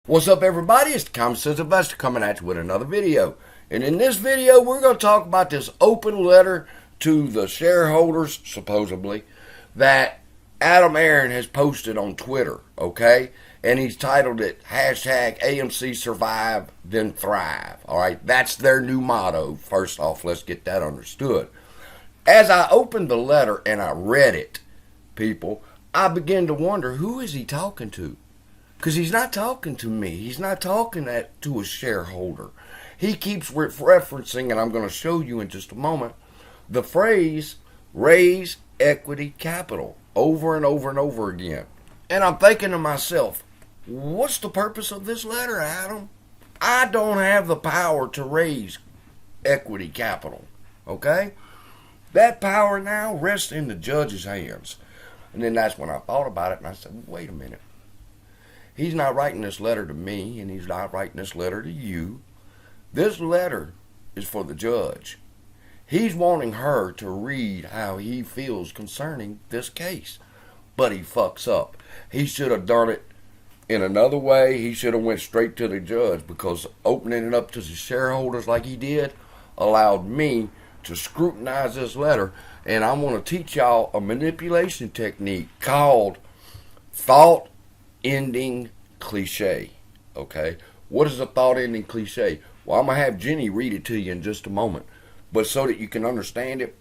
What's up, everybody? It's the Common Sense Investor coming at you with another video. And in this video, we're going to talk about this open letter to the shareholders, supposedly, that Aron has posted on Twitter, okay? And he's titled it, hashtag AMC Survive, Then Thrive, all right? That's their new motto. First off, let's get that understood. As I opened the letter and I read it, people, I began to wonder, who is he talking to? Because he's not talking to me. He's not talking to a shareholder. He keeps referencing, and I'm going to show you in just a moment, the phrase raise equity capital over and over and over again. And I'm thinking to myself, what's the purpose of this letter, Adam? I don't have the power to raise equity capital, okay? That power now rests in the judge's hands. And then that's when I thought about it, and I said, wait a minute. He's not writing this letter to me, and he's not writing this letter to you. This letter is for the judge. He's wanting her to read how he feels concerning this case. But he fucks up. He should have done it in another way. He should have went straight to the judge, because opening it up to the shareholders like he did allowed me to scrutinize this letter. And I want to teach y'all a manipulation technique called thought ending cliche. Okay, what is a thought ending cliche? Well, I'm gonna have Jenny read it to you in just a moment, but so that you can understand it,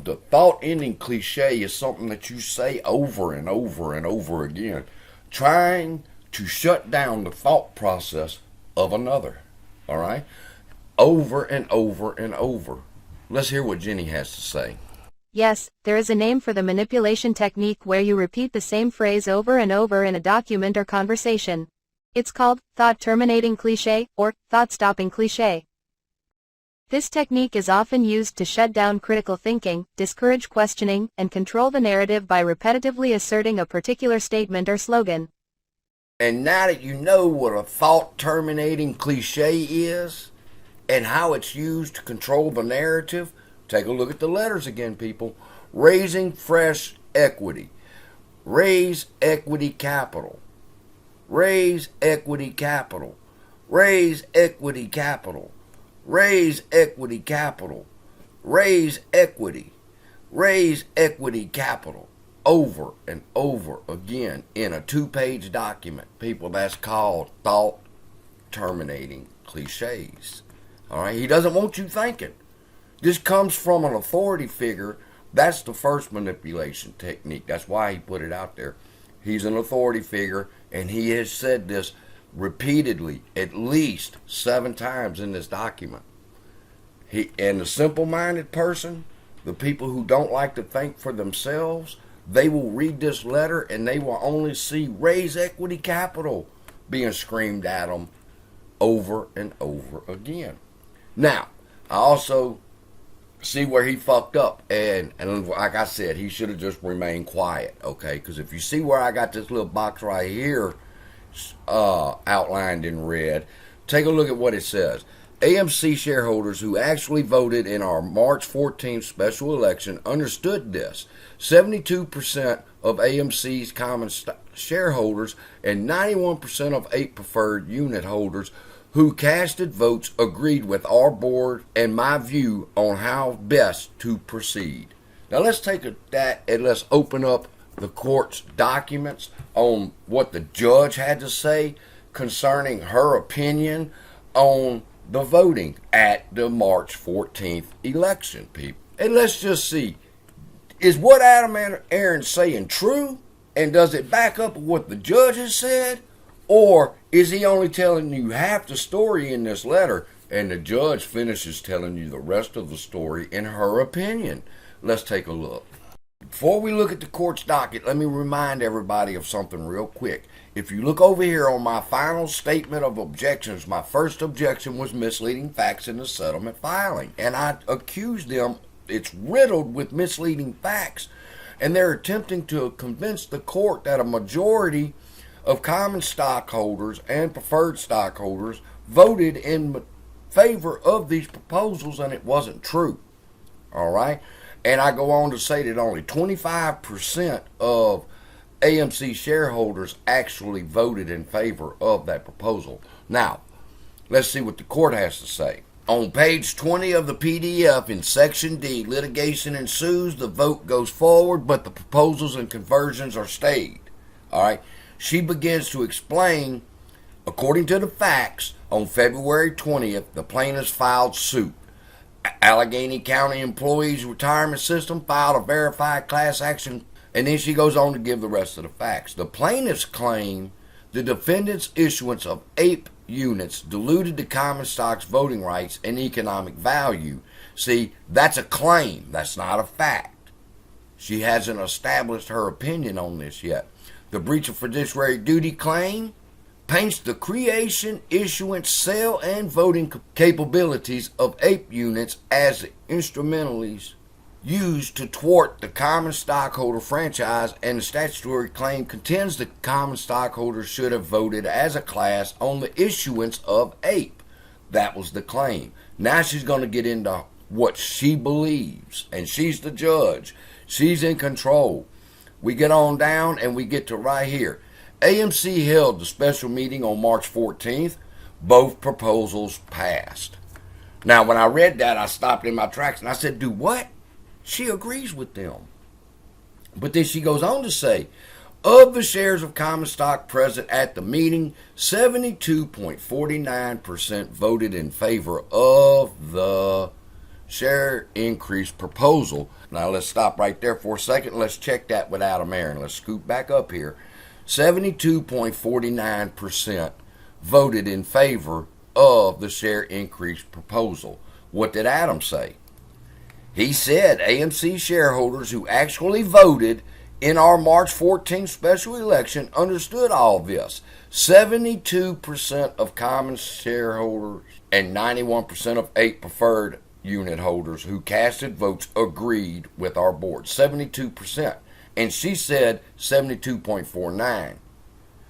the thought ending cliche is something that you say over and over and over again, trying to shut down the thought process of another. All right, over and over and over. Let's hear what Jenny has to say. Yes, there is a name for the manipulation technique where you repeat the same phrase over and over in a document or conversation. It's called thought terminating cliche or thought stopping cliche. This technique is often used to shut down critical thinking, discourage questioning, and control the narrative by repetitively asserting a particular statement or slogan. And now that you know what a thought terminating cliche is and how it's used to control the narrative, take a look at the letters again, people. Raising fresh equity. Raise equity capital. Raise equity capital. Raise equity capital. Raise equity capital. Raise equity. Raise equity capital. Over and over again in a 2-page document. People, that's called thought terminating cliches. All right? He doesn't want you thinking. This comes from an authority figure. That's the first manipulation technique. That's why he put it out there. He's an authority figure, and he has said this repeatedly, at least 7 times in this document. And the simple-minded person, the people who don't like to think for themselves, they will read this letter and they will only see raise equity capital being screamed at them over and over again. Now, I also see where he fucked up, and like I said, he should have just remained quiet, okay? Because if you see where I got this little box right here outlined in red, take a look at what it says. AMC shareholders who actually voted in our March 14th special election understood this. 72% of AMC's common shareholders and 91% of 8 preferred unit holders who casted votes agreed with our board and my view on how best to proceed. Now let's take that and let's open up the court's documents on what the judge had to say concerning her opinion on the voting at the March 14th election, people. And let's just see, is what Aron's saying true? And does it back up what the judge has said? Or is he only telling you half the story in this letter, and the judge finishes telling you the rest of the story in her opinion? Let's take a look. Before we look at the court's docket, let me remind everybody of something real quick. If you look over here on my final statement of objections, my first objection was misleading facts in the settlement filing. And I accused them, it's riddled with misleading facts. And they're attempting to convince the court that a majority of common stockholders and preferred stockholders voted in favor of these proposals, and it wasn't true. All right? And I go on to say that only 25% of AMC shareholders actually voted in favor of that proposal. Now, let's see what the court has to say. On page 20 of the PDF in Section D, litigation ensues, the vote goes forward, but the proposals and conversions are stayed. All right. She begins to explain, according to the facts, on February 20th, the plaintiffs filed suit. Allegheny County Employees Retirement System filed a verified class action, and then she goes on to give the rest of the facts. The plaintiffs claim the defendant's issuance of APE units diluted the common stock's voting rights and economic value. See, that's a claim. That's not a fact. She hasn't established her opinion on this yet. The breach of fiduciary duty claim paints the creation, issuance, sale, and voting capabilities of APE units as instrumentalities used to thwart the common stockholder franchise, and the statutory claim contends the common stockholders should have voted as a class on the issuance of APE. That was the claim. Now she's going to get into what she believes, and she's the judge. She's in control. We get on down and we get to right here. AMC held the special meeting on March 14th. Both proposals passed. Now, when I read that, I stopped in my tracks and I said, do what? She agrees with them. But then she goes on to say, of the shares of common stock present at the meeting, 72.49% voted in favor of the share increase proposal. Now let's stop right there for a second. Let's check that with Aron. Let's scoot back up here. 72.49% voted in favor of the share increase proposal. What did Adam say? He said AMC shareholders who actually voted in our March 14th special election understood all this. 72% of common shareholders and 91% of APE preferred unit holders who casted votes agreed with our board. 72%. And she said 72.49.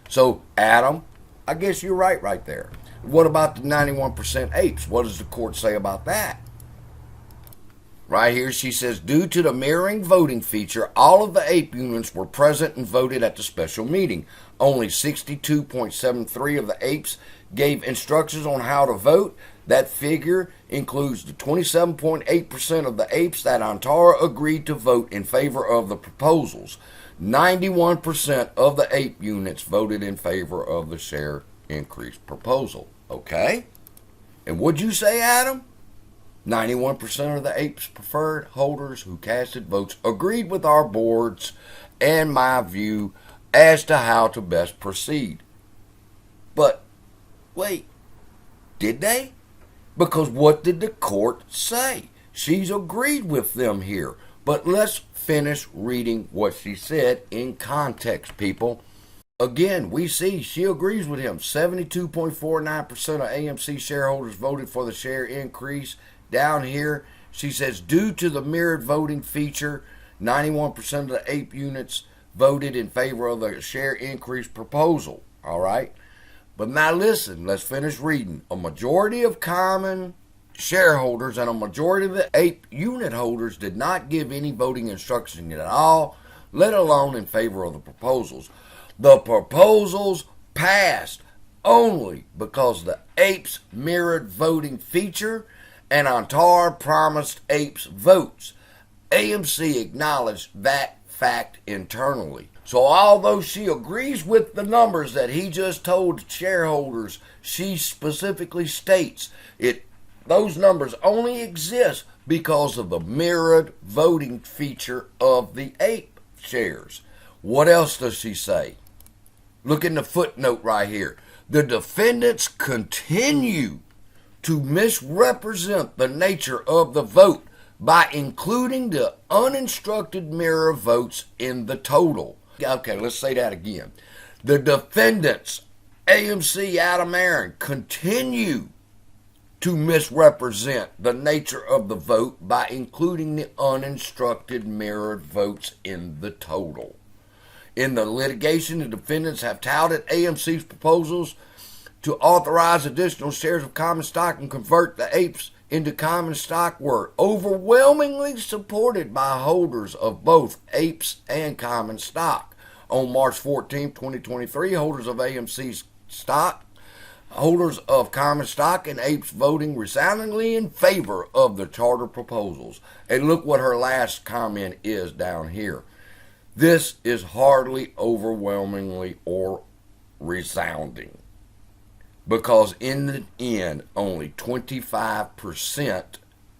So, Adam, I guess you're right there. What about the 91% apes? What does the court say about that? Right here, she says, due to the mirroring voting feature, all of the ape units were present and voted at the special meeting. Only 62.73 of the apes gave instructions on how to vote. That figure includes the 27.8% of the apes that Antara agreed to vote in favor of the proposals. 91% of the ape units voted in favor of the share increase proposal. Okay? And what'd you say, Adam? 91% of the apes preferred holders who casted votes agreed with our boards and my view as to how to best proceed. But, wait, did they? Because what did the court say? She's agreed with them here. But let's finish reading what she said in context, people. Again, we see she agrees with him. 72.49% of AMC shareholders voted for the share increase. Down here, she says, due to the mirrored voting feature, 91% of the APE units voted in favor of the share increase proposal. All right? But now listen, let's finish reading. A majority of common shareholders and a majority of the APE unit holders did not give any voting instruction at all, let alone in favor of the proposals. The proposals passed only because the apes mirrored voting feature and Antara promised apes votes. AMC acknowledged that fact internally. So although she agrees with the numbers that he just told shareholders, she specifically states those numbers only exist because of the mirrored voting feature of the ape shares. What else does she say? Look in the footnote right here. The defendants continue to misrepresent the nature of the vote by including the uninstructed mirror votes in the total. Okay, let's say that again. The defendants, AMC, Aron, continue to misrepresent the nature of the vote by including the uninstructed mirrored votes in the total. In the litigation, the defendants have touted AMC's proposals to authorize additional shares of common stock and convert the apes into common stock were overwhelmingly supported by holders of both apes and common stock. On March 14, 2023, holders of AMC's stock, holders of common stock and apes voting resoundingly in favor of the charter proposals. And look what her last comment is down here. This is hardly overwhelmingly or resounding, because in the end, only 25%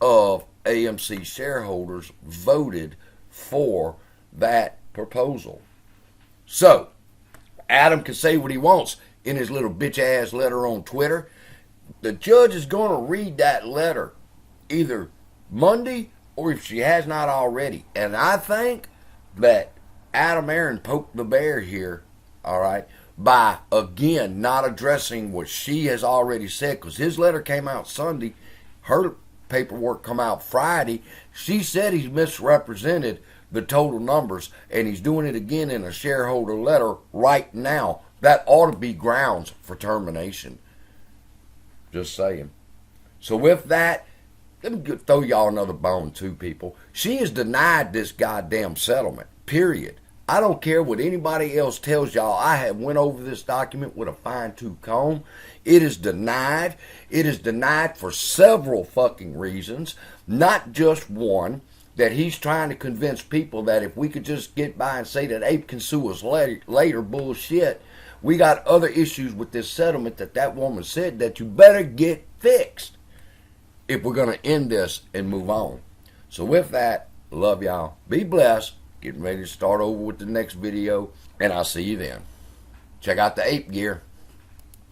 of AMC shareholders voted for that proposal. So, Adam can say what he wants in his little bitch-ass letter on Twitter. The judge is going to read that letter either Monday or if she has not already. And I think that Aron poked the bear here, all right, by, again, not addressing what she has already said, because his letter came out Sunday, her paperwork come out Friday. She said he's misrepresented the total numbers, and he's doing it again in a shareholder letter right now. That ought to be grounds for termination. Just saying. So with that, let me throw y'all another bone too, people. She has denied this goddamn settlement, period. I don't care what anybody else tells y'all. I have went over this document with a fine-tooth comb. It is denied. It is denied for several fucking reasons, not just one, that he's trying to convince people that if we could just get by and say that ape can sue us later, bullshit. We got other issues with this settlement that woman said that you better get fixed if we're going to end this and move on. So with that, love y'all. Be blessed. Getting ready to start over with the next video, and I'll see you then. Check out the ape gear.